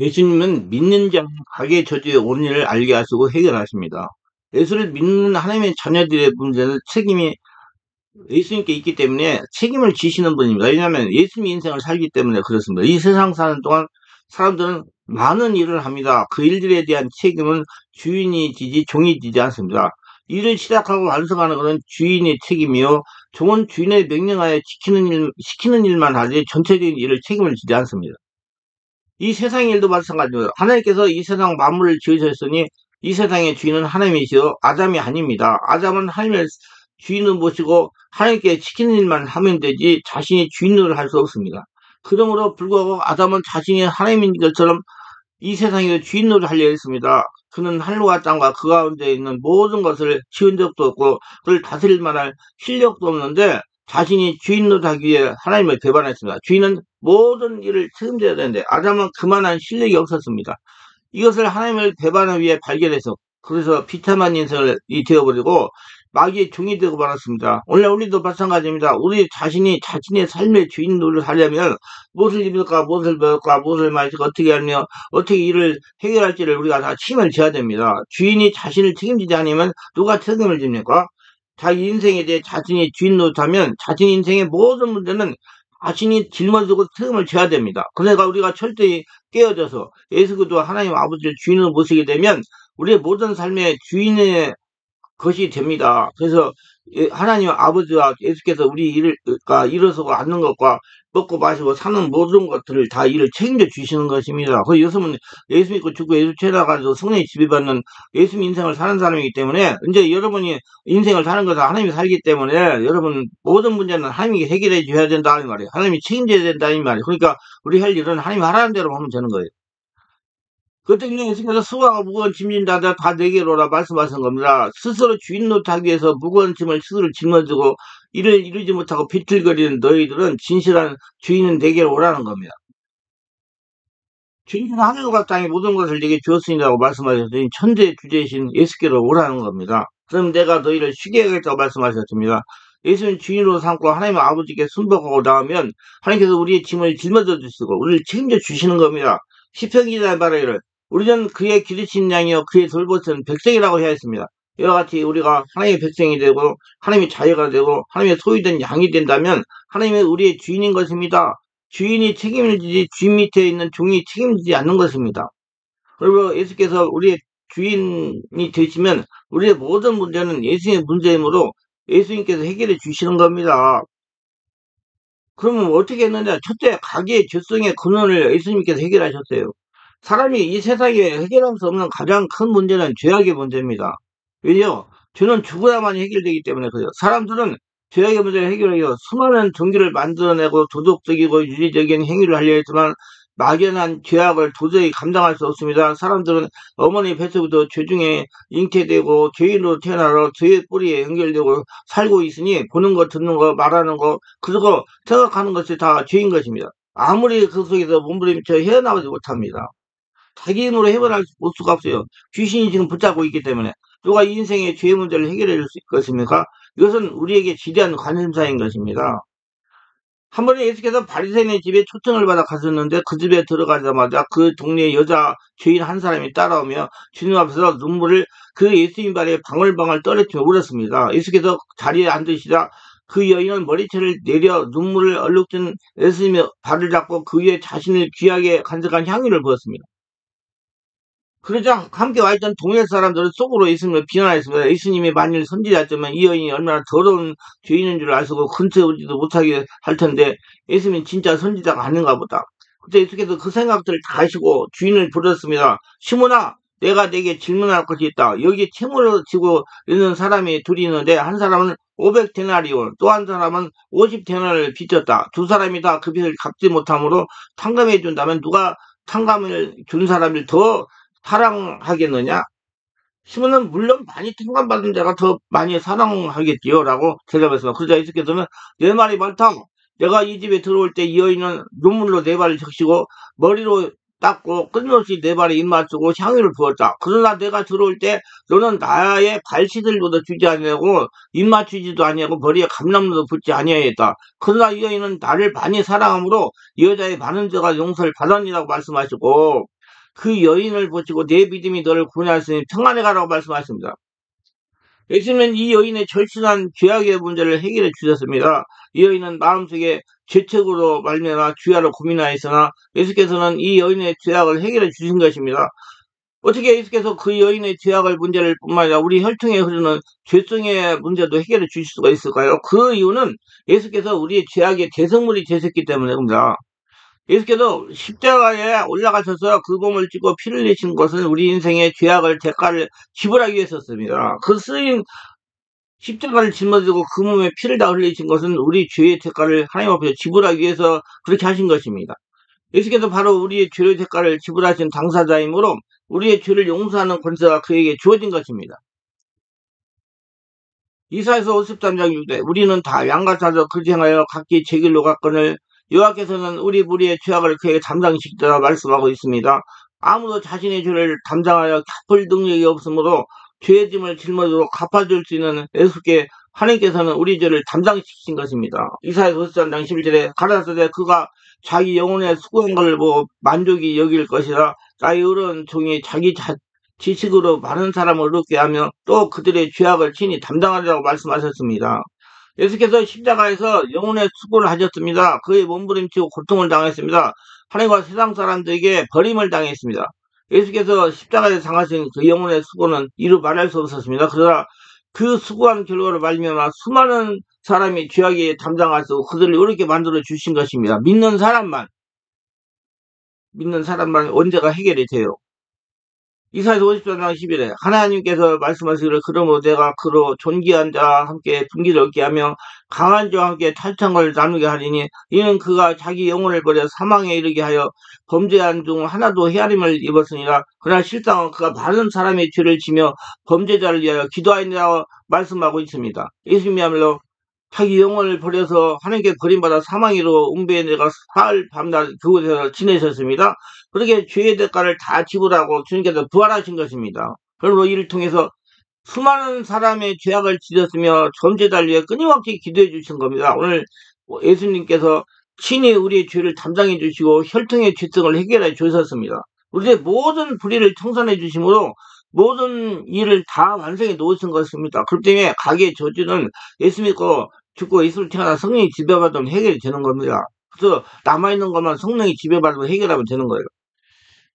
예수님은 믿는 자는 악의 저주의 원인을 알게 하시고 해결하십니다. 예수를 믿는 하나님의 자녀들의 문제는 책임이 예수님께 있기 때문에 책임을 지시는 분입니다. 왜냐하면 예수님 인생을 살기 때문에 그렇습니다. 이 세상 사는 동안 사람들은 많은 일을 합니다. 그 일들에 대한 책임은 주인이 지지 종이 지지 않습니다. 일을 시작하고 완성하는 것은 주인의 책임이요. 종은 주인의 명령하에 시키는 일만 하지 전체적인 일을 책임을 지지 않습니다. 이 세상 일도 마찬가지입니다. 하나님께서 이 세상 만물을 지으셨으니 이 세상의 주인은 하나님이시요 아담이 아닙니다. 아담은 하나님의 주인을 모시고 하나님께 시키는 일만 하면 되지 자신이 주인을 할 수 없습니다. 그러므로 불구하고 아담은 자신이 하나님인 것처럼 이 세상의 주인으로 하려 했습니다. 그는 하늘과 땅과 그 가운데 있는 모든 것을 지은 적도 없고 그를 다스릴 만한 실력도 없는데 자신이 주인으로 하기 위해 하나님을 배반했습니다. 주인은 모든 일을 책임져야 되는데 아담은 그만한 실력이 없었습니다. 이것을 하나님을 배반하기 위해 발견해서 그래서 비참한 인생을 되어버리고 마귀의 종이 되고 말았습니다. 오늘 우리도 마찬가지입니다. 우리 자신이 자신의 삶의 주인으로 하려면 무엇을 입을까, 무엇을 먹을까, 무엇을 마실까, 어떻게 하며 어떻게 일을 해결할지를 우리가 다 책임을 져야 됩니다. 주인이 자신을 책임지지 않으면 누가 책임을 집니까? 자기 인생에 대해 자신이 주인으로 하면 자신 인생의 모든 문제는 자신이 짊어지고 책임을 져야 됩니다. 그러니까 우리가 철저히 깨어져서 예수 그리스도 하나님 아버지를 주인으로 모시게 되면 우리의 모든 삶의 주인의 것이 됩니다. 그래서 하나님 아버지와 예수께서 우리 일을 그러니까 일어서고 앉는 것과 먹고 마시고 사는 모든 것들을 다 일을 책임져 주시는 것입니다. 그 요즘은 예수 믿고 죽고 예수 죄나가지고 성령이 지배받는 예수 인생을 사는 사람이기 때문에 이제 여러분이 인생을 사는 것은 하나님이 살기 때문에 여러분 모든 문제는 하나님이 해결해 줘야 된다 이 말이에요. 하나님이 책임져야 된다 이 말이에요. 그러니까 우리 할 일은 하나님이 하라는 대로 하면 되는 거예요. 그때 예수께서 수고하고 무거운 짐진 자들 다 내게로 오라 말씀하신 겁니다. 스스로 주인 노릇하기 위해서 무거운 짐을 스스로 짊어지고 이를 이루지 못하고 비틀거리는 너희들은 진실한 주인은 내게로 오라는 겁니다. 주인은 하늘과 땅의 모든 것을 내게 주었으니라고 말씀하셨더니 천재 주제이신 예수께로 오라는 겁니다. 그럼 내가 너희를 쉬게 하겠다고 말씀하셨습니다. 예수는 주인으로 삼고 하나님 아버지께 순복하고 나오면 하나님께서 우리의 짐을 짊어져 주시고 우리를 책임져 주시는 겁니다. 시편 기자의 말하기를 우리는 그의 기르신 양이요 그의 돌보신 백성이라고 해야 했습니다. 이와 같이 우리가 하나님의 백성이 되고 하나님의 자녀가 되고 하나님의 소유된 양이 된다면 하나님의 우리의 주인인 것입니다. 주인이 책임을 지지 주인 밑에 있는 종이 책임지지 않는 것입니다. 그리고 예수께서 우리의 주인이 되시면 우리의 모든 문제는 예수의 문제이므로 예수님께서 해결해 주시는 겁니다. 그러면 어떻게 했느냐? 첫째, 가계의 죄성의 근원을 예수님께서 해결하셨어요. 사람이 이 세상에 해결할 수 없는 가장 큰 문제는 죄악의 문제입니다. 왜요? 죄는 죽어야만이 해결되기 때문에 그래요. 사람들은 죄악의 문제를 해결하기 위해 수많은 종교를 만들어내고 도덕적이고 윤리적인 행위를 하려 했지만 막연한 죄악을 도저히 감당할 수 없습니다. 사람들은 어머니 뱃속부터 죄 중에 잉태되고 죄인으로 태어나서 죄의 뿌리에 연결되고 살고 있으니 보는 거, 듣는 거, 말하는 거, 그리고 생각하는 것이 다 죄인 것입니다. 아무리 그 속에서 몸부림쳐 헤어나오지 못합니다. 자기 힘으로 해결할 수가 없어요. 귀신이 지금 붙잡고 있기 때문에. 누가 인생의 죄의 문제를 해결해 줄 수 있겠습니까? 이것은 우리에게 지대한 관심사인 것입니다. 한 번에 예수께서 바리새인의 집에 초청을 받아 가셨는데 그 집에 들어가자마자 그 동네 여자 죄인 한 사람이 따라오며 주님 앞에서 눈물을 그 예수님 발에 방울방울 떨어뜨려 울었습니다. 예수께서 자리에 앉으시자 그 여인은 머리채를 내려 눈물을 얼룩진 예수님의 발을 잡고 그 위에 자신을 귀하게 간직한 향유를 부었습니다. 그러자 함께 와있던 동네 사람들은 속으로 예수님을 비난했습니다. 예수님이 만일 선지자였다면 이 여인이 얼마나 더러운 죄인인 줄 알고 근처에 오지도 못하게 할 텐데 예수님은 진짜 선지자가 아닌가 보다. 그때 예수께서 그 생각들을 다 하시고 주인을 부르셨습니다. 시몬아, 내가 내게 질문할 것이 있다. 여기 채무를 지고 있는 사람이 둘이 있는데 한 사람은 500데나리온, 또 한 사람은 50데나리온을 빚졌다. 두 사람이 다 그 빚을 갚지 못함으로 탕감해 준다면 누가 탕감을 준 사람을 더 사랑하겠느냐? 시몬은 물론 많이 탕감받은 자가 더 많이 사랑하겠지요. 라고 대답했습니다. 그러자 예수께서는 내 말이 많다. 내가 이 집에 들어올 때 이 여인은 눈물로 내 발을 적시고 머리로 닦고 끊임없이 내 발에 입 맞추고 향유를 부었다. 그러나 내가 들어올 때 너는 나의 발 씻을로도 주지 아니하고 입 맞추지도 아니하고 머리에 감람로도 붓지 아니하였다. 그러나 이 여인은 나를 많이 사랑하므로 이 여자의 많은 죄가 용서를 받았니라고 말씀하시고 그 여인을 보시고 내 믿음이 너를 구원할 수 있는 평안에 가라고 말씀하십니다. 예수님은 이 여인의 절실한 죄악의 문제를 해결해 주셨습니다. 이 여인은 마음속에 죄책으로 말미암아 주야로 고민하였으나 예수께서는 이 여인의 죄악을 해결해 주신 것입니다. 어떻게 예수께서 그 여인의 죄악을 문제를 뿐만 아니라 우리 혈통에 흐르는 죄성의 문제도 해결해 주실 수가 있을까요? 그 이유는 예수께서 우리의 죄악의 대성물이 되셨기 때문입니다. 예수께서 십자가에 올라가셔서 그 몸을 찢고 피를 내신 것은 우리 인생의 죄악을 대가를 지불하기 위해서였습니다. 그 쓰인 십자가를 짊어지고 그 몸에 피를 다 흘리신 것은 우리 죄의 대가를 하나님 앞에서 지불하기 위해서 그렇게 하신 것입니다. 예수께서 바로 우리의 죄의 대가를 지불하신 당사자이므로 우리의 죄를 용서하는 권세가 그에게 주어진 것입니다. 이사야서 53장 6절 우리는 다 양같아서 그지 행하여 각기 제 길로 갔거늘 여호와께서는 우리 무리의 죄악을 그에게 담당시키라 말씀하고 있습니다. 아무도 자신의 죄를 담당하여 갚을 능력이 없으므로 죄의 짐을 짊어지고 갚아줄 수 있는 예수께 하나님께서는 우리 죄를 담당시키신 것입니다. 이사야서 53장 11절에 가라사대 그가 자기 영혼의 수고한 걸 보고 만족이 여길 것이라 나의 의로운 종이 자기 지식으로 많은 사람을 얻게 하며 또 그들의 죄악을 친히 담당하리라고 말씀하셨습니다. 예수께서 십자가에서 영혼의 수고를 하셨습니다. 그의 몸부림치고 고통을 당했습니다. 하나님과 세상 사람들에게 버림을 당했습니다. 예수께서 십자가에 당하신 그 영혼의 수고는 이루 말할 수 없었습니다. 그러나 그 수고한 결과로 말미암아 수많은 사람이 죄악에 담당할 수 그들을 이렇게 만들어 주신 것입니다. 믿는 사람만 언제가 해결이 돼요. 이사야서 54장 11에 하나님께서 말씀하시기를 그러므로 내가 그로 존귀한 자와 함께 분기를 얻게 하며 강한 자와 함께 탈창을 나누게 하리니 이는 그가 자기 영혼을 버려 사망에 이르게 하여 범죄한 중 하나도 헤아림을 입었으니라. 그러나 실상은 그가 많은 사람의 죄를 지며 범죄자를 위하여 기도하였느라고 말씀하고 있습니다. 예수님이야말로 자기 영혼을 버려서 하나님께 버림받아 사망으로 웅배에 내가 사흘 밤낮 그곳에서 지내셨습니다. 그렇게 죄의 대가를 다 지불하고 주님께서 부활하신 것입니다. 그러므로 이를 통해서 수많은 사람의 죄악을 지셨으며 범죄자를 위해 끊임없이 기도해 주신 겁니다. 오늘 예수님께서 친히 우리의 죄를 담당해 주시고 혈통의 죄성을 해결해 주셨습니다. 우리의 모든 불의를 청산해 주심으로 모든 일을 다 완성해 놓으신 것입니다. 그렇기 때문에 각의 저주는 예수 믿고 죽고 예수를 태어나 성령이 지배받으면 해결이 되는 겁니다. 그래서 남아있는 것만 성령이 지배받으면 해결하면 되는 거예요.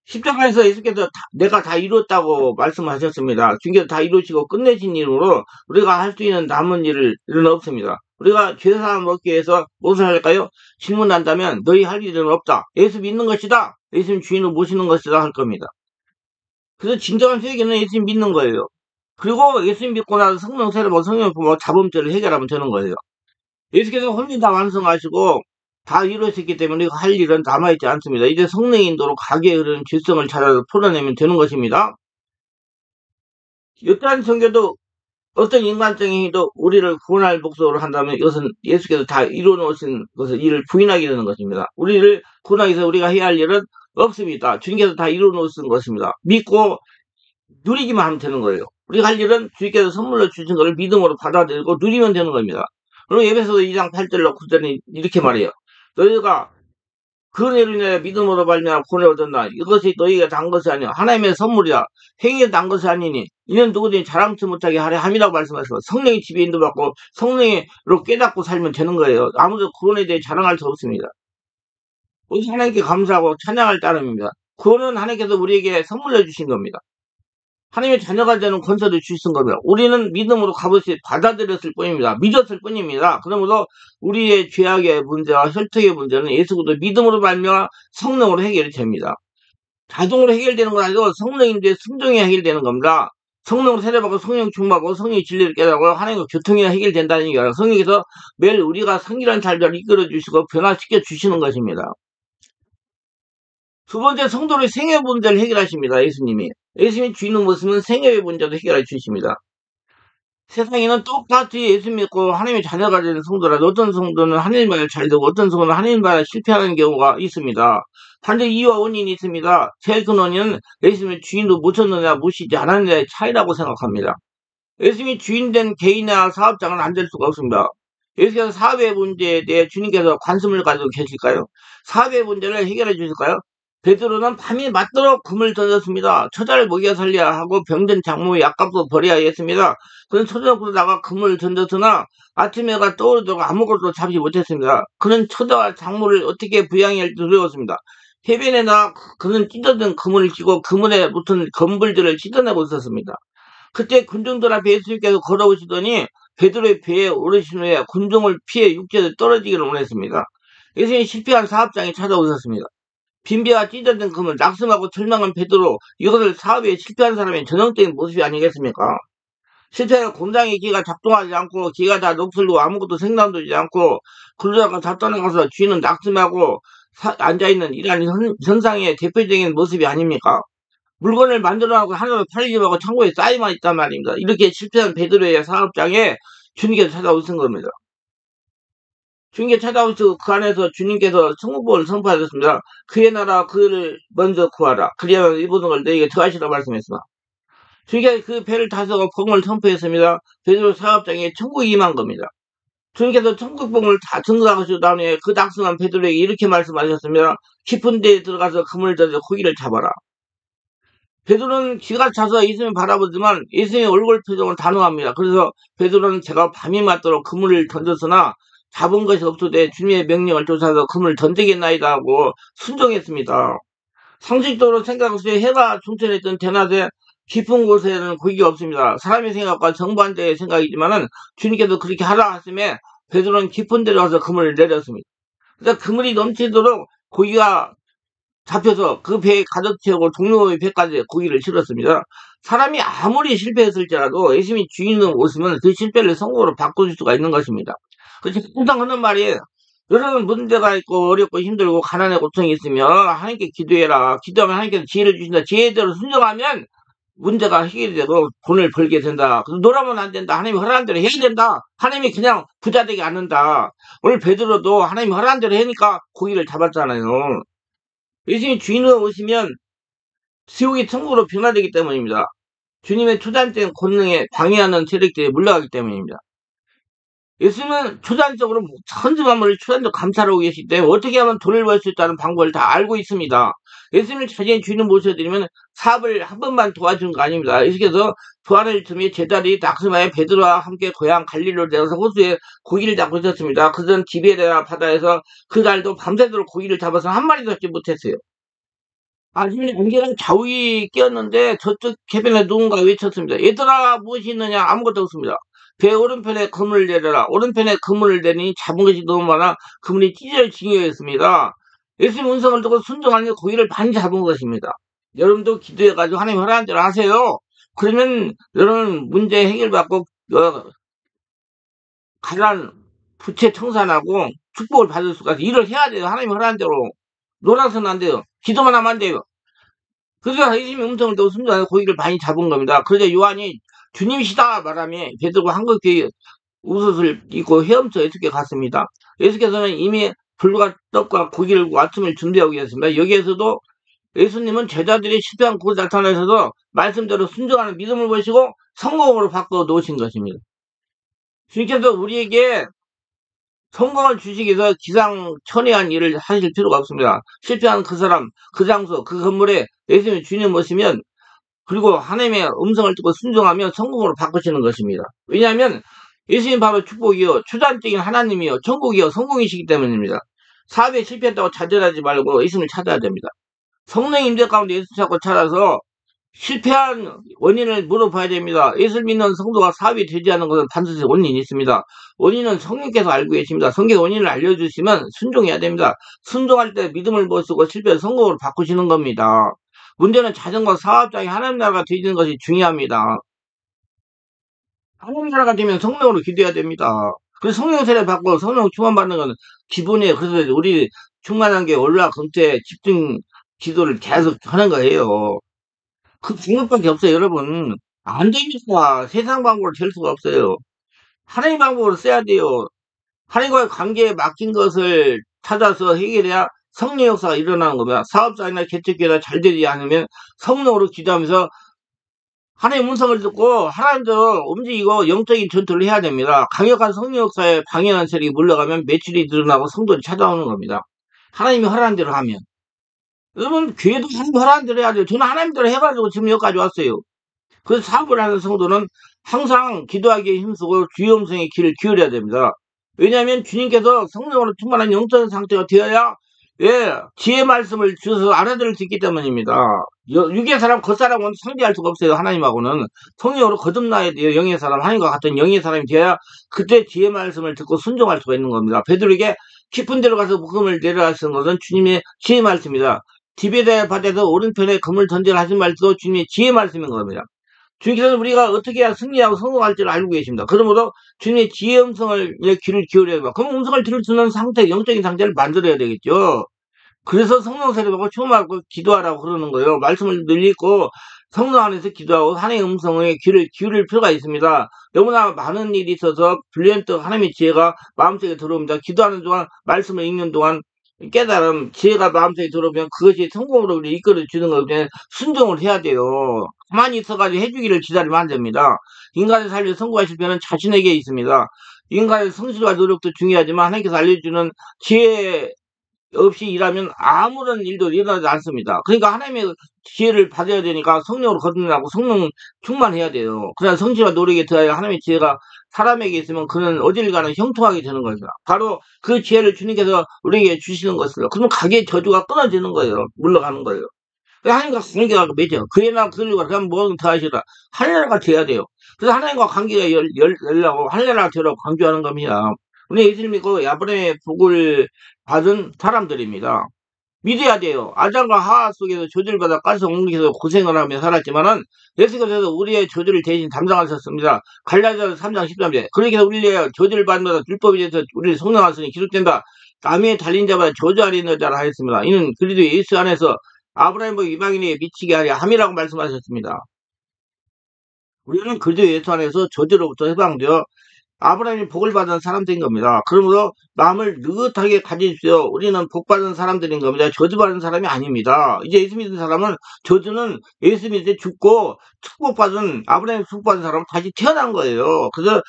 십자가에서 예수께서 내가 다 이뤘다고 말씀하셨습니다. 주님께서 다 이루시고 끝내신 일으로 우리가 할 수 있는 남은 일은 없습니다. 우리가 죄사함 얻기 위해서 무엇을 할까요? 질문한다면 너희 할 일은 없다. 예수 믿는 것이다. 예수님 주인을 모시는 것이다 할 겁니다. 그래서 진정한 회개는 예수님 믿는 거예요. 그리고 예수님 믿고 나서 성령 세례받고 성령 부모 자범죄를 해결하면 되는 거예요. 예수께서 혼인 다 완성하시고 다 이루어졌기 때문에 우리가 할 일은 남아있지 않습니다. 이제 성령의 인도로 각에 흐르는 죄성을 찾아서 풀어내면 되는 것입니다. 어떠한 성교도 어떤 인간적인 행위도 우리를 구원할 목적으로 한다면 이것은 예수께서 다 이루어놓으신 것을 일을 부인하게 되는 것입니다. 우리를 구원하기 위해서 우리가 해야 할 일은 없습니다. 주님께서 다 이루어놓으신 것입니다. 믿고 누리기만 하면 되는 거예요. 우리가 할 일은 주님께서 선물로 주신 것을 믿음으로 받아들이고 누리면 되는 겁니다. 그리고 에베소서 2장 8절로 9절은 이렇게 말해요. 너희가 그 은혜로 인해 믿음으로 말미암아 구원을 얻었나 이것이 너희가 난 것이 아니야 하나님의 선물이야 행위에 난 것이 아니니 이는 누구든지 자랑치 못하게 하려 함이라고 말씀하시고 성령의 지배 인도받고 성령으로 깨닫고 살면 되는 거예요. 아무도 구원에 대해 자랑할 수 없습니다. 오직 하나님께 감사하고 찬양할 따름입니다. 구원은 하나님께서 우리에게 선물해 주신 겁니다. 하나님의 자녀가 되는 권세를 주신 겁니다. 우리는 믿음으로 값없이 받아들였을 뿐입니다. 믿었을 뿐입니다. 그러므로 우리의 죄악의 문제와 혈통의 문제는 예수 그리스도 믿음으로 말미암아 성령으로 해결이 됩니다. 자동으로 해결되는 건 아니고 성령인데 순종이 해결되는 겁니다. 성령으로 세례받고 성령 충만하고 성령의 진리를 깨닫고 하나님과 교통이 해결된다는 얘기예요. 성령께서 매일 우리가 성결한 삶을 이끌어 주시고 변화시켜 주시는 것입니다. 두 번째, 성도의 생애 문제를 해결하십니다. 예수님이. 예수님이 주인의 모습은 생애의 문제도 해결해 주십니다. 세상에는 똑같이 예수 믿고 하나님의 자녀가 되는 성도라도 어떤 성도는 하나님 말을 잘 듣고 어떤 성도는 하나님 말을 실패하는 경우가 있습니다. 반대 이유와 원인이 있습니다. 제일 큰 원인은 예수님의 주인도 모셨느냐 모시지 않았느냐의 차이라고 생각합니다. 예수님이 주인된 개인이나 사업장은 안 될 수가 없습니다. 예수께서 사업의 문제에 대해 주님께서 관심을 가지고 계실까요? 사업의 문제를 해결해 주실까요? 베드로는 밤이 맞도록 금을 던졌습니다. 처자를 먹여 살려야 하고 병든 장모의 약값도 벌여야 했습니다. 그는 초저녁부다가 금을 던졌으나 아침에가 떠오르도록 아무것도 잡지 못했습니다. 그는 처자와 장모를 어떻게 부양해야 할지 두려웠습니다. 해변에 나가 그는 찢어진 그물을 쥐고 그물에 붙은 검불들을 찢어내고 있었습니다. 그때 군중들 앞에 예수님께서 걸어오시더니 베드로의 배에 오르신 후에 군중을 피해 육지에 떨어지기를 원했습니다. 예수님이 실패한 사업장에 찾아오셨습니다. 빈배와 찢어진 금을 낙심하고 절망한 베드로, 이것을 사업에 실패한 사람의 전형적인 모습이 아니겠습니까? 실패한 공장의 기가 작동하지 않고 기가 다 녹슬고 아무것도 생산되지 않고 근로자가 다 떠나가서 주인은 낙심하고 앉아있는 이러한 현상의 대표적인 모습이 아닙니까? 물건을 만들어가고 하나도 팔리지 말고 창고에 쌓여만 있단 말입니다. 이렇게 실패한 베드로의 사업장에 주님께서 찾아오신 겁니다. 주님께 찾아오시고 그 안에서 주님께서 천국복을 선포하셨습니다. 그의 나라 그를 먼저 구하라. 그리하면 이 모든 걸 너에게 더하시라 말씀했습니다. 주님께서 그 배를 타서 복음을 선포했습니다. 베드로 사업장에 천국이 임한 겁니다. 주님께서 천국복음을 다 증거하시고 다음에 그 낙성한 베드로에게 이렇게 말씀하셨습니다. 깊은 데에 들어가서 그물을 던져 고기를 잡아라. 베드로는 기가 차서 예수님을 바라보지만 예수님의 얼굴 표정은 단호합니다. 그래서 베드로는 제가 밤이 맞도록 그물을 던졌으나 잡은 것이 없으되 주님의 명령을 쫓아서 그물을 던지겠나이다 하고 순종했습니다. 상식적으로 생각했을 때 해가 중천했던 대낮에 깊은 곳에는 고기가 없습니다. 사람의 생각과 정반대의 생각이지만은 주님께서 그렇게 하라 하심에 베드로는 깊은 데로 가서 그물을 내렸습니다. 그래서 그물이 넘치도록 고기가 잡혀서 그 배에 가득 채우고 동료의 배까지 고기를 실었습니다. 사람이 아무리 실패했을지라도 예수님이 주인으로 오시면 그 실패를 성공으로 바꿔줄 수가 있는 것입니다. 그래서 항상 하는 말이 여러분 문제가 있고 어렵고 힘들고 가난에 고통이 있으면 하나님께 기도해라. 기도하면 하나님께서 지혜를 주신다. 지혜대로 순종하면 문제가 해결이 되고 돈을 벌게 된다. 놀아면 안 된다. 하나님이 허락한 대로 해야 된다. 하나님이 그냥 부자 되게 않는다. 오늘 베드로도 하나님이 허락한 대로 하니까 고기를 잡았잖아요. 예수님이 주인으로 오시면 지옥이 천국으로 변화되기 때문입니다. 주님의 초자연적인 권능에 방해하는 세력들이 물러가기 때문입니다. 예수님은 초자연적으로 천지 만물을 초자연적으로 감찰하고 계시기 때문에 어떻게 하면 돈을 벌 수 있다는 방법을 다 알고 있습니다. 예수님을 자신의 주인을 모셔드리면 사업을 한 번만 도와주는 거 아닙니다. 예수께서 부활의 틈에 제자리 낙심하여 베드로와 함께 고향 갈릴리로 내려서 호수에 고기를 잡고 있었습니다. 그들은 디베레아 바다에서 그날도 밤새도록 고기를 잡아서 한 마리도 잡지 못했어요. 아침에 안개랑 자욱이 끼었는데 저쪽 해변에 누군가 외쳤습니다. 얘들아 무엇이 있느냐? 아무것도 없습니다. 배 오른편에 그물을 내려라. 오른편에 그물을 내니 잡은 것이 너무 많아 그물이 찢어질 지경이었습니다. 예수님 음성을 듣고 순종하는 고기를 많이 잡은 것입니다. 여러분도 기도해가지고 하나님 허락한 대로 하세요. 그러면 여러분 문제 해결받고 가난 부채 청산하고 축복을 받을 수가 있어요. 일을 해야 돼요. 하나님 허락한 대로. 놀아서는 안 돼요. 기도만 하면 안 돼요. 그래서 예수님의 음성을 듣고 순종하여 고기를 많이 잡은 겁니다. 그러자 요한이 주님이시다 말하며 베드로가 한국교회 옷을 입고 헤엄쳐 예수께 갔습니다. 예수께서는 이미 불과 떡과 고기를 구워 아침을 준비하고 계셨습니다. 여기에서도 예수님은 제자들이 실패한 곳에 나타나셔서 말씀대로 순종하는 믿음을 보시고 성공으로 바꿔 놓으신 것입니다. 주님께서 우리에게 성공을 주시기 위해서 기상천외한 일을 하실 필요가 없습니다. 실패한 그 사람, 그 장소, 그 건물에 예수님의 주님 모시면 그리고 하나님의 음성을 듣고 순종하면 성공으로 바꾸시는 것입니다. 왜냐하면 예수님 바로 축복이요, 초자연적인 하나님이요, 천국이요, 성공이시기 때문입니다. 사업에 실패했다고 좌절하지 말고 예수님을 찾아야 됩니다. 성령의 임재 가운데 예수 찾고 찾아서 실패한 원인을 물어봐야 됩니다. 예수를 믿는 성도가 사업이 되지 않는 것은 반드시 원인이 있습니다. 원인은 성령께서 알고 계십니다. 성경 원인을 알려주시면 순종해야 됩니다. 순종할 때 믿음을 보시고 실패를 성공으로 바꾸시는 겁니다. 문제는 자전거 사업장이 하나님 나라가 되는 것이 중요합니다. 하나님 나라가 되면 성령으로 기도해야 됩니다. 그래서 성령 세례 받고 성령 충만 받는 건 기본이에요. 그래서 우리 충만한 게 월화 금토에 집중 기도를 계속 하는 거예요. 그 방법밖에 없어요, 여러분. 안 됩니다. 세상 방법으로 될 수가 없어요. 하나님 방법으로 써야 돼요. 하나님과의 관계에 맡긴 것을 찾아서 해결해야 성령 역사가 일어나는 겁니다. 사업장이나 개척교회나 잘 되지 않으면 성령으로 기도하면서 하나님의 음성을 듣고 하나님대로 움직이고 영적인 전투를 해야 됩니다. 강력한 성령 역사에 방해하는 세력이 물러가면 매출이 늘어나고 성도들이 찾아오는 겁니다. 하나님이 허락한 대로 하면. 여러분, 교회도 하나님 허락한 대로 해야 돼요. 저는 하나님대로 해가지고 지금 여기까지 왔어요. 그래서 사업을 하는 성도는 항상 기도하기에 힘쓰고 주의 음성의 귀를 기울여야 됩니다. 왜냐하면 주님께서 성령으로 충만한 영적인 상태가 되어야 지혜 말씀을 주셔서 알아들을 수 있기 때문입니다. 육의 사람, 겉사람은 상대할 수가 없어요. 하나님하고는 성령으로 거듭나야 돼요. 영의 사람, 하나님과 같은 영의 사람이 되어야 그때 지혜 말씀을 듣고 순종할 수가 있는 겁니다. 베드로에게 깊은 데로 가서 복음을 내려 하시는 것은 주님의 지혜 말씀입니다. 디베다 밭에서 오른편에 금을 던지라 하신 말씀도 주님의 지혜 말씀인 겁니다. 주님께서는 우리가 어떻게 해야 승리하고 성공할지를 알고 계십니다. 그러므로 주님의 지혜 음성을 귀를 기울여야 됩니다. 그럼 음성을 들을 수 있는 상태, 영적인 상태를 만들어야 되겠죠. 그래서 성령 세례받고 초음하고 기도하라고 그러는 거예요. 말씀을 늘 읽고 성령 안에서 기도하고 하나님의 음성에 귀를 기울일 필요가 있습니다. 너무나 많은 일이 있어서 불리한 뜻 하나님의 지혜가 마음속에 들어옵니다. 기도하는 동안 말씀을 읽는 동안 깨달음, 지혜가 마음속에 들어오면 그것이 성공으로 우리 이끌어 주는 거기 순종을 해야 돼요. 가만히 있어가지고 해주기를 기다리면 안 됩니다. 인간의 삶에 성공과 실패는 자신에게 있습니다. 인간의 성실과 노력도 중요하지만 하나님께서 알려주는 지혜 없이 일하면 아무런 일도 일어나지 않습니다. 그러니까 하나님의 지혜를 받아야 되니까 성령으로 거듭나고 성령 충만해야 돼요. 그래야 성실과 노력에 더하여 하나님의 지혜가 사람에게 있으면 그는 어딜 가나 형통하게 되는 겁니다. 바로 그 지혜를 주님께서 우리에게 주시는 것이요. 그러면 가게의 저주가 끊어지는 거예요. 물러가는 거예요. 하나님과 관계가 맺어요. 그애나 그들과 그럼 뭐든 더 하시라. 할례가 돼야 돼요. 그래서 하나님과 관계가 열려고 할례가 되라고 강조하는 겁니다. 우리 예수님 믿고 아브라함의 복을 받은 사람들입니다. 믿어야 돼요. 아담과 하와 속에서 저주를 받아 가서 옮기서 고생을 하며 살았지만은 예수께서 우리의 저주를 대신 담당하셨습니다. 갈라디아서 3장 13절. 그러니까 우리의 저주를 받는다 율법에 대해서 우리를 성령하시니 기록된다. 남의 달린 자보다 저주 아래 있는 자라 하였습니다. 이는 그리도 예수 안에서 아브라함과 이방인에게 미치게 하려 함이라고 말씀하셨습니다. 우리는 그리도 예수 안에서 저주로부터 해방되어 아브라함이 복을 받은 사람들인 겁니다. 그러므로 마음을 느긋하게 가지십시오. 우리는 복 받은 사람들인 겁니다. 저주 받은 사람이 아닙니다. 이제 예수 믿는 사람은 저주는 예수 믿을 때 죽고 축복받은 아브라함이 축복받은 사람은 다시 태어난 거예요. 그래서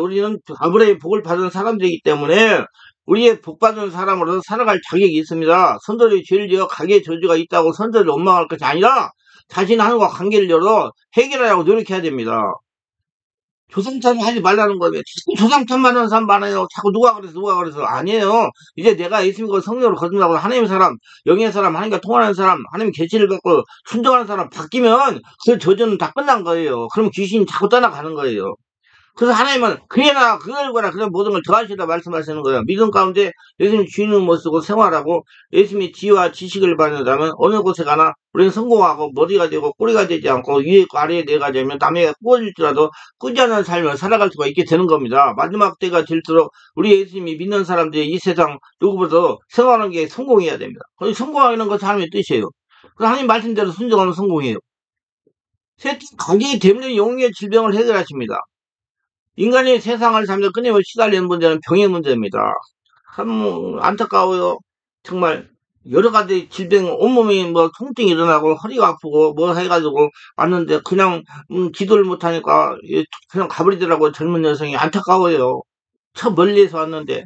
우리는 아브라함이 복을 받은 사람들이기 때문에 우리의 복받은 사람으로서 살아갈 자격이 있습니다. 선들이 죄를 지어 가게에 저주가 있다고 선들을 원망할 것이 아니라 자신 하나님과 관계를 열어 해결하려고 노력해야 됩니다. 조상찬 하지 말라는 거예요. 조상찬만 하는 사람 많아요. 자꾸 누가 그래서 아니에요. 이제 내가 예수 믿고 성령으로 거듭나고 하나님의 사람, 영의 사람, 하나님과 통하는 사람, 하나님 계시를 받고 순종하는 사람 바뀌면 그 저주는 다 끝난 거예요. 그럼 귀신이 자꾸 떠나가는 거예요. 그래서 하나님은 그애나 그걸거나 그런 모든 걸 더하시다 말씀하시는 거예요. 믿음 가운데 예수님 주인을 못 쓰고 생활하고 예수님의 지혜와 지식을 받는다면 어느 곳에 가나 우리는 성공하고 머리가 되고 꼬리가 되지 않고 위에 있고 아래에 내가 되면 남에게 꾸어질지라도 꾸지 않는 삶을 살아갈 수가 있게 되는 겁니다. 마지막 때가 될수록 우리 예수님이 믿는 사람들이 이 세상 누구보다 생활하는 게 성공해야 됩니다. 성공하는 것은 하나님의 뜻이에요. 그래서 하나님 말씀대로 순종하면 성공해요. 셋째, 가게에 대물린 영웅의 질병을 해결하십니다. 인간이 세상을 살면서 끊임없이 시달리는 문제는 병의 문제입니다. 참 안타까워요. 정말 여러 가지 질병, 온몸이 뭐 통증이 일어나고 허리가 아프고 뭐 해가지고 왔는데 그냥 기도를 못하니까 그냥 가버리더라고요. 젊은 여성이. 안타까워요. 저 멀리에서 왔는데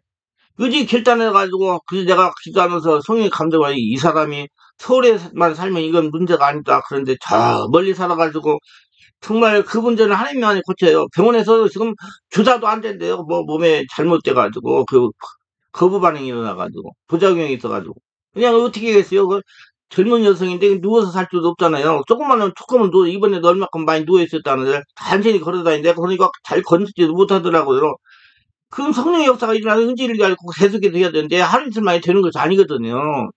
의지 결단해가지고 그래서 내가 기도하면서 성령의 감동을 이 사람이 서울에만 살면 이건 문제가 아니다. 그런데 저 멀리 살아가지고 정말 그 문제는 하나님만이 고쳐요. 병원에서 지금 주사도 안 된대요. 뭐 몸에 잘못돼가지고 그 거부 반응이 일어나가지고 부작용이 있어가지고 그냥 어떻게 하겠어요? 그 젊은 여성인데 누워서 살 수도 없잖아요. 조금은 누워 이번에도 얼마큼 많이 누워 있었다는데 단순히 걸어다니는데 그러니까 잘 건지지도 못하더라고요. 그럼 성령의 역사가 일어나서 은지를 알고 계속해서 해야 되는데 하루 이틀 만에 되는 것이 아니거든요.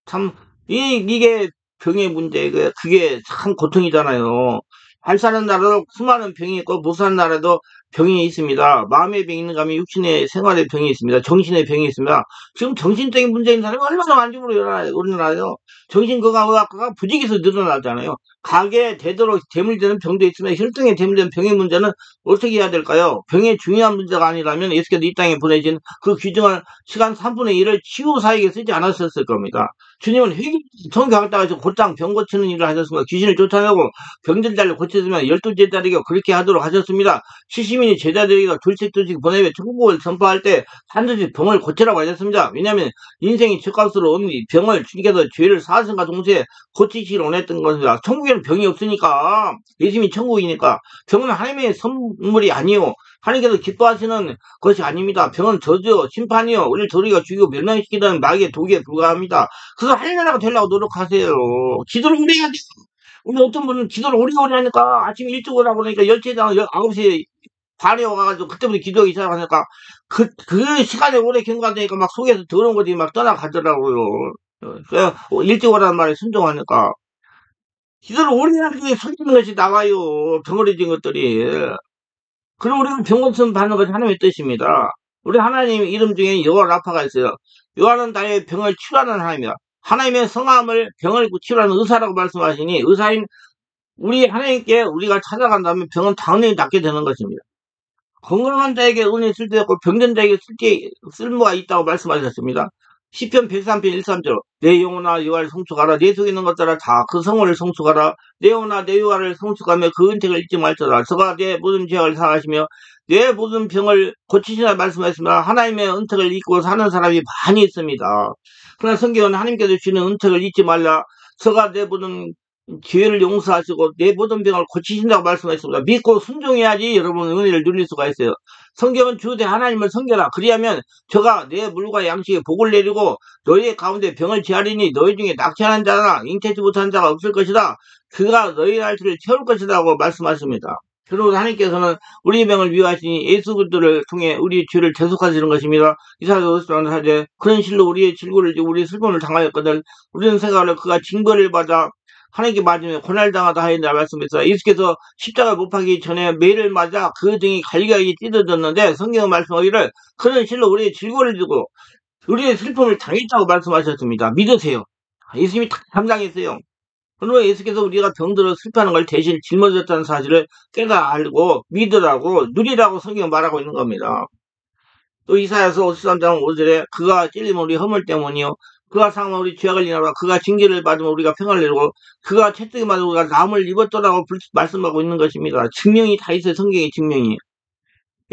참 이게 병의 문제 그게 참 고통이잖아요. 잘 사는 나라도 수많은 병이 있고 못 사는 나라도 병이 있습니다. 마음의 병이 있는가 하면 육신의 생활의 병이 있습니다. 정신의 병이 있습니다. 지금 정신적인 문제인 사람이 얼마나 많이 일어나요. 정신건강의학과가 부지기수 늘어나잖아요. 가게에 되도록 대물되는 병도 있으면 혈등에 대물되는 병의 문제는 어떻게 해야 될까요? 병의 중요한 문제가 아니라면 예수께서 이 땅에 보내신 그 귀중한 시간 3분의 1을 치유 사역에 쓰지 않았었을 겁니다. 주님은 성경학다가 곧장 병 고치는 일을 하셨습니다. 귀신을 쫓아내고 병들 달려 고쳤으면 12제자리가 그렇게 하도록 하셨습니다. 70년 예수님이 제자들에게 둘씩 보내며 천국을 선포할 때 반드시 병을 고치라고 하셨습니다. 왜냐하면 인생이 죗값으로 온 이 병을 주님께서 죄를 사하신과 동시에 고치시기를 원했던 것입니다. 천국에는 병이 없으니까, 예수님이 천국이니까. 병은 하나님의 선물이 아니요, 하나님께서 기뻐하시는 것이 아닙니다. 병은 저주요, 심판이요, 우리를 도리가 죽이고 멸망시키는 마귀의 독에 불과합니다. 그래서 하나님 나라가 되려고 노력하세요. 기도를 오래 해야 돼요. 우리 어떤 분은 기도를 오래오래 하니까 아침 일찍 오라고 그러니까 10시에 9시 반에 와가지고 그때부터 기도하기 시작하니까 그 시간에 오래 경과되니까 막 속에서 더러운 것들이 막 떠나가더라고요. 그냥 일찍 오라는 말에 순종하니까. 기도를 오래 하는 게 설기는 것이 나와요. 덩어리진 것들이. 그럼 우리는 병 고침 받는 것이 하나님의 뜻입니다. 우리 하나님 이름 중에 여호와 라파가 있어요. 여호와는 나의 병을 치료하는 하나님이야. 하나님의 성함을 병을 치료하는 의사라고 말씀하시니, 의사인 우리 하나님께 우리가 찾아간다면 병은 당연히 낫게 되는 것입니다. 건강한 자에게 은혜 쓸데없고 병든 자에게 쓸모가 있다고 말씀하셨습니다. 시편 103편 1~3절, 내 영혼아 여호와를 성축하라. 내 속에 있는 것들아 다 그 성호를 성축하라. 내 영혼아 내 여호와를 성축하며 그 은택을 잊지 말지어다. 저가 내 모든 죄악을 사하시며 내 모든 병을 고치시라 말씀하셨습니다. 하나님의 은택을 잊고 사는 사람이 많이 있습니다. 그러나 성경은 하나님께서 주시는 은택을 잊지 말라. 저가 내 모든 죄를 용서하시고 내 모든 병을 고치신다고 말씀하셨습니다. 믿고 순종해야지 여러분 은혜를 누릴 수가 있어요. 성경은 주대 하나님을 섬겨라. 그리하면 저가 내 물과 양식에 복을 내리고 너희 가운데 병을 제하리니 너희 중에 낙태하는 자나 잉태치 못하는 자가 없을 것이다. 그가 너희 날들을 채울 것이라고 말씀하십니다. 그리고 하나님께서는 우리 병을 위하시니 예수 그리스도를 통해 우리 죄를 대속하시는 것입니다. 이사야서 50장 그런 실로 우리의 질고를 지고 우리의 슬픔을 당하였거든 우리는 생각을 그가 징벌을 받아 하나님께 맞으며 고난당하다 하였다 말씀했어요. 예수께서 십자가 못 박기 전에 매를 맞아 그 등이 갈기갈기 찢어졌는데 성경은 말씀하기를 그는 실로 우리의 질고를 지고 우리의 슬픔을 당했다고 말씀하셨습니다. 믿으세요. 예수님이 다 감당했어요. 그러므로 예수께서 우리가 병들어 슬퍼하는 걸 대신 짊어졌다는 사실을 깨달아 알고 믿으라고 누리라고 성경은 말하고 있는 겁니다. 또 이사야서 53장 5절에 그가 찔림은 우리 허물 때문이요 그가 상하면 우리 죄악을 인하라. 그가 징계를 받으면 우리가 평안을 이루고 그가 채찍을 맞으면 우리가 남을 입었더라고 말씀하고 있는 것입니다. 증명이 다 있어요. 성경의 증명이.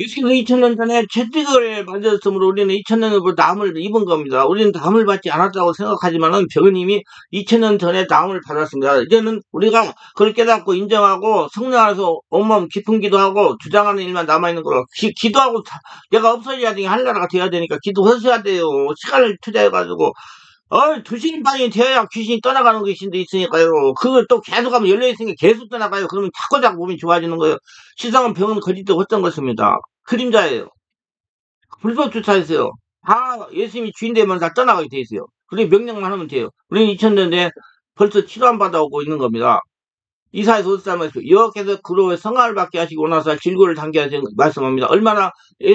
예수께서 2000년 전에 채찍을 맞았으므로 우리는 2000년으로 남을 입은 겁니다. 우리는 남을 받지 않았다고 생각하지만은 병은 이미 2000년 전에 남을 받았습니다. 이제는 우리가 그걸 깨닫고 인정하고 성령 안에서 온몸 깊은 기도하고 주장하는 일만 남아있는 거로 기도하고 내가 없어져야 되니 하늘나라가 돼야 되니까 기도하셔야 돼요. 시간을 투자해가지고 2시간 반이 되어야 귀신이 떠나가는 귀신도 있으니까요. 그걸 또 계속 하면 열려있으니까 계속 떠나가요. 그러면 자꾸자꾸 몸이 좋아지는 거예요. 시상은 병은 거짓도 어떤 것입니다. 그림자예요. 불법 주차했어요. 다 예수님이 주인 되면 다 떠나가게 돼 있어요. 그리고 명령만 하면 돼요. 우리는 2000년에 벌써 치료 안 받아오고 있는 겁니다. 이사야서 53장에서 여호와께서 그로 성화를 받게 하시고 원하사 질고를 당게 하신 말씀합니다. 얼마나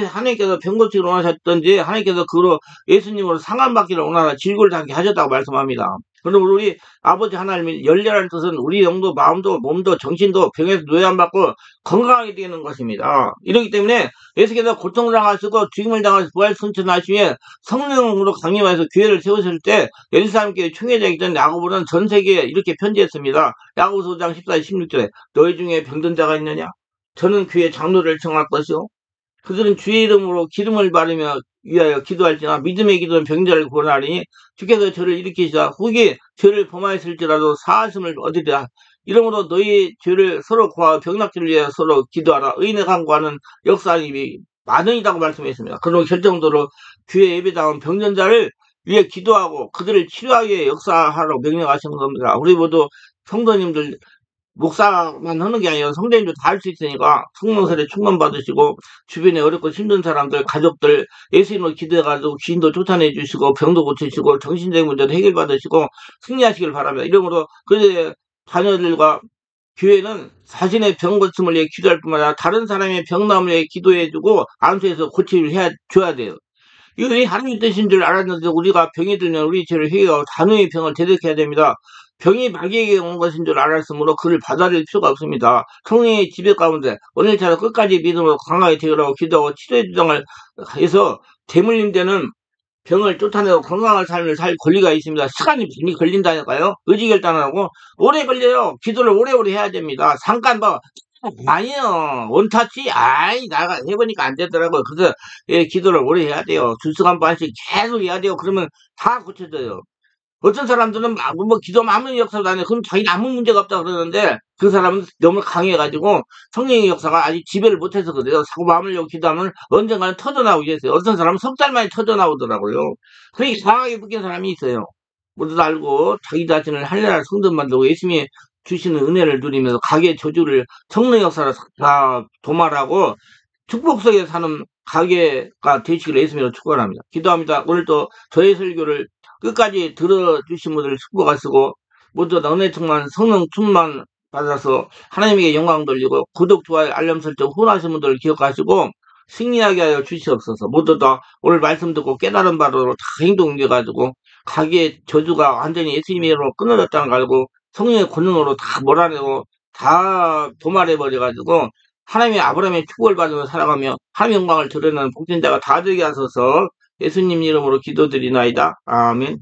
하나님께서 병 고치기를 원하셨던지 하나님께서 그로 예수님으로 상함 받기를 원하사 질고를 당게 하셨다고 말씀합니다. 그럼 우리 아버지 하나님이 열려라는 뜻은 우리 영도 마음도 몸도 정신도 병에서 노예안받고 건강하게 되는 것입니다. 이렇기 때문에 예수께서 고통당하시고 죽임을 당하시고 부활승천하시며 성령으로 강림하여서 교회를 세우실 때 예루살렘교회 총회장이던 야고보는 전 세계에 이렇게 편지했습니다. 야고보서 5장 14, 16절에 너희 중에 병든 자가 있느냐? 저는 교회 장로를 청할 것이요. 그들은 주의 이름으로 기름을 바르며 위하여 기도할지나 믿음의 기도는 병자를 구원하리니 주께서 저를 일으키시사 후기 죄를 범하였을지라도 사하심을 얻으리라. 이러므로 너희 죄를 서로 구하여 병낫기를 위하여 서로 기도하라. 의인의 간구하는 역사님이 만원이라고 말씀했습니다. 그러므로 결정적으로 교회 예배당은 병든 자를 위해 기도하고 그들을 치료하기 위해 역사하라고 명령하시는 겁니다. 우리 모두 성도님들 목사만 하는 게 아니라 성도님도 다 할 수 있으니까 성령세례 충만 받으시고 주변에 어렵고 힘든 사람들 가족들 예수님으로 기도해가지고 귀신도 쫓아내 주시고 병도 고치시고 정신적인 문제도 해결받으시고 승리하시길 바랍니다. 이러므로 그 자녀들과 교회는 자신의 병 고침을 위해 기도할 뿐만 아니라 다른 사람의 병남을 위해 기도해주고 안수해서 고치를 줘야 돼요. 이것이 하나님의 뜻인 줄 알았는데 우리가 병이 들면 우리 죄를 회개하고 단호히 병을 대적해야 됩니다. 병이 마귀에게 온 것인 줄 알았으므로 그를 받아들일 필요가 없습니다. 성령의 지배 가운데 오늘처럼 끝까지 믿음으로 강하게 되으라고 기도하고 치료의 주장을 해서 대물림되는 병을 쫓아내고 건강한 삶을 살 권리가 있습니다. 시간이 이미 걸린다니까요. 의지결단하고 오래 걸려요. 기도를 오래오래 해야 됩니다. 잠깐 아니요. 원타치? 아이, 나가 해보니까 안 되더라고요. 그래서, 예, 기도를 오래 해야 돼요. 두 시간 반씩 계속 해야 돼요. 그러면 다 고쳐져요. 어떤 사람들은 뭐 기도하면 아무 역사도 안 해. 그럼 자기는 아무 문제가 없다 그러는데 그 사람은 너무 강해가지고 성령의 역사가 아직 지배를 못해서 그래요. 사고 마음을 열고 기도하면 언젠가는 터져나오게 됐어요. 어떤 사람은 석 달 만에 터져나오더라고요. 그러니까 이상하게 묶인 사람이 있어요. 모두 알고 자기 자신을 할례할 성전 만들고 예수님이 주시는 은혜를 누리면서 가게 저주를 성령 역사를 다 도말하고 축복 속에 사는 가게가 되시기를 예수님으로 축원합니다. 기도합니다. 오늘도 저의 설교를 끝까지 들어주신 분들 축복하시고 모두 다 은혜 충만 성령 충만 받아서 하나님에게 영광 돌리고 구독, 좋아요, 알람 설정 후원하신 분들 기억하시고 승리하게 하여 주시옵소서. 모두 다 오늘 말씀 듣고 깨달은 바로 다 행동 옮겨가지고 가게의 저주가 완전히 예수님의 이름으로 끊어졌다는 걸 알고 성령의 권능으로 다 몰아내고 다 도말해버려가지고 하나님의 아브라함의 축복을 받으며 살아가며 하나님의 영광을 드러내는 복된 자가 다 되게 하소서. 예수님 이름으로 기도드리나이다. 아멘.